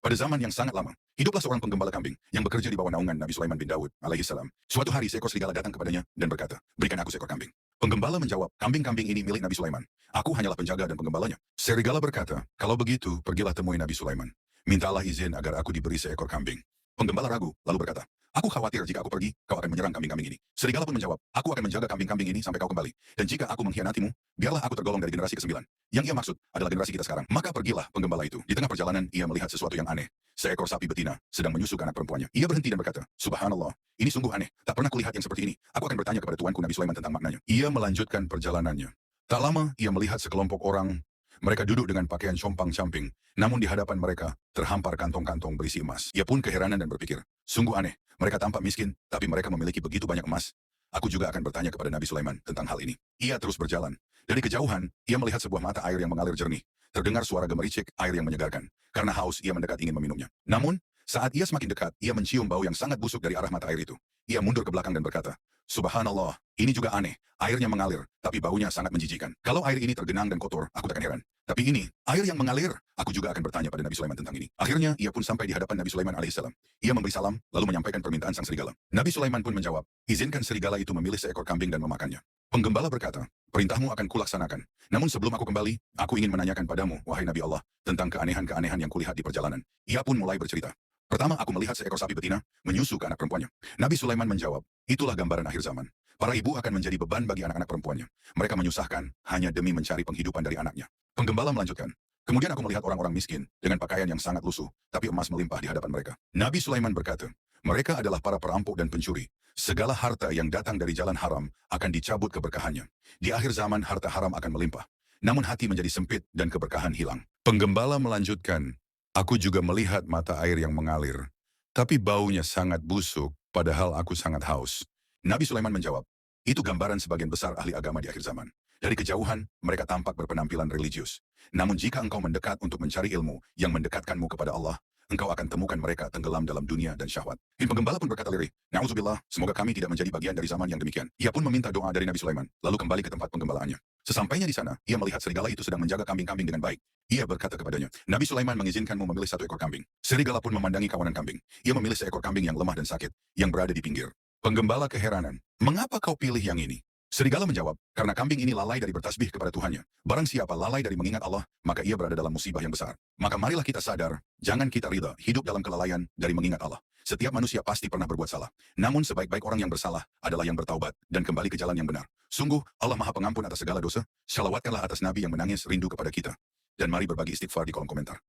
Pada zaman yang sangat lama, hiduplah seorang penggembala kambing yang bekerja di bawah naungan Nabi Sulaiman bin Daud alaihissalam. Suatu hari seekor serigala datang kepadanya dan berkata, "Berikan aku seekor kambing." Penggembala menjawab, "Kambing-kambing ini milik Nabi Sulaiman. Aku hanyalah penjaga dan penggembalanya." Serigala berkata, "Kalau begitu, pergilah temui Nabi Sulaiman. Mintalah izin agar aku diberi seekor kambing." Penggembala ragu, lalu berkata, "Aku khawatir jika aku pergi, kau akan menyerang kambing-kambing ini." Serigala pun menjawab, "Aku akan menjaga kambing-kambing ini sampai kau kembali. Dan jika aku mengkhianatimu, biarlah aku tergolong dari generasi ke-9. Yang ia maksud adalah generasi kita sekarang. Maka pergilah penggembala itu. Di tengah perjalanan, ia melihat sesuatu yang aneh. Seekor sapi betina sedang menyusu ke anak perempuannya. Ia berhenti dan berkata, "Subhanallah, ini sungguh aneh. Tak pernah kulihat yang seperti ini. Aku akan bertanya kepada tuanku Nabi Sulaiman tentang maknanya." Ia melanjutkan perjalanannya. Tak lama, ia melihat sekelompok orang. Mereka duduk dengan pakaian compang-camping. Namun di hadapan mereka, terhampar kantong-kantong berisi emas. Ia pun keheranan dan berpikir, "Sungguh aneh. Mereka tampak miskin, tapi mereka memiliki begitu banyak emas. Aku juga akan bertanya kepada Nabi Sulaiman tentang hal ini." Ia terus berjalan. Dari kejauhan, ia melihat sebuah mata air yang mengalir jernih. Terdengar suara gemericik air yang menyegarkan. Karena haus, ia mendekat ingin meminumnya. Namun, saat ia semakin dekat, ia mencium bau yang sangat busuk dari arah mata air itu. Ia mundur ke belakang dan berkata, "Subhanallah, ini juga aneh. Airnya mengalir, tapi baunya sangat menjijikan. Kalau air ini tergenang dan kotor, aku takkan heran. Tapi ini, air yang mengalir, aku juga akan bertanya pada Nabi Sulaiman tentang ini." Akhirnya, ia pun sampai di hadapan Nabi Sulaiman alaihissalam. Ia memberi salam, lalu menyampaikan permintaan sang serigala. Nabi Sulaiman pun menjawab, "Izinkan serigala itu memilih seekor kambing dan memakannya." Penggembala berkata, "Perintahmu akan kulaksanakan. Namun sebelum aku kembali, aku ingin menanyakan padamu, wahai Nabi Allah, tentang keanehan-keanehan yang kulihat di perjalanan." Ia pun mulai bercerita. "Pertama, aku melihat seekor sapi betina menyusu ke anak perempuannya." Nabi Sulaiman menjawab, "Itulah gambaran akhir zaman. Para ibu akan menjadi beban bagi anak-anak perempuannya. Mereka menyusahkan hanya demi mencari penghidupan dari anaknya." Penggembala melanjutkan, "Kemudian aku melihat orang-orang miskin dengan pakaian yang sangat lusuh, tapi emas melimpah di hadapan mereka." Nabi Sulaiman berkata, "Mereka adalah para perampok dan pencuri. Segala harta yang datang dari jalan haram akan dicabut keberkahannya. Di akhir zaman harta haram akan melimpah. Namun hati menjadi sempit dan keberkahan hilang." Penggembala melanjutkan, "Aku juga melihat mata air yang mengalir, tapi baunya sangat busuk, padahal aku sangat haus." Nabi Sulaiman menjawab, "Itu gambaran sebagian besar ahli agama di akhir zaman. Dari kejauhan, mereka tampak berpenampilan religius. Namun jika engkau mendekat untuk mencari ilmu yang mendekatkanmu kepada Allah, engkau akan temukan mereka tenggelam dalam dunia dan syahwat." Penggembala pun berkata lirih, "Na'udzubillah, semoga kami tidak menjadi bagian dari zaman yang demikian." Ia pun meminta doa dari Nabi Sulaiman, lalu kembali ke tempat penggembalaannya. Sesampainya di sana, ia melihat serigala itu sedang menjaga kambing-kambing dengan baik. Ia berkata kepadanya, "Nabi Sulaiman mengizinkanmu memilih satu ekor kambing." Serigala pun memandangi kawanan kambing. Ia memilih seekor kambing yang lemah dan sakit, yang berada di pinggir. Penggembala keheranan, "Mengapa kau pilih yang ini?" Serigala menjawab, "Karena kambing ini lalai dari bertasbih kepada Tuhannya. Barang siapa lalai dari mengingat Allah, maka ia berada dalam musibah yang besar. Maka marilah kita sadar, jangan kita ridha hidup dalam kelalaian dari mengingat Allah. Setiap manusia pasti pernah berbuat salah. Namun sebaik-baik orang yang bersalah adalah yang bertaubat dan kembali ke jalan yang benar. Sungguh, Allah Maha Pengampun atas segala dosa. Shalawatkanlah atas Nabi yang menangis rindu kepada kita. Dan mari berbagi istighfar di kolom komentar."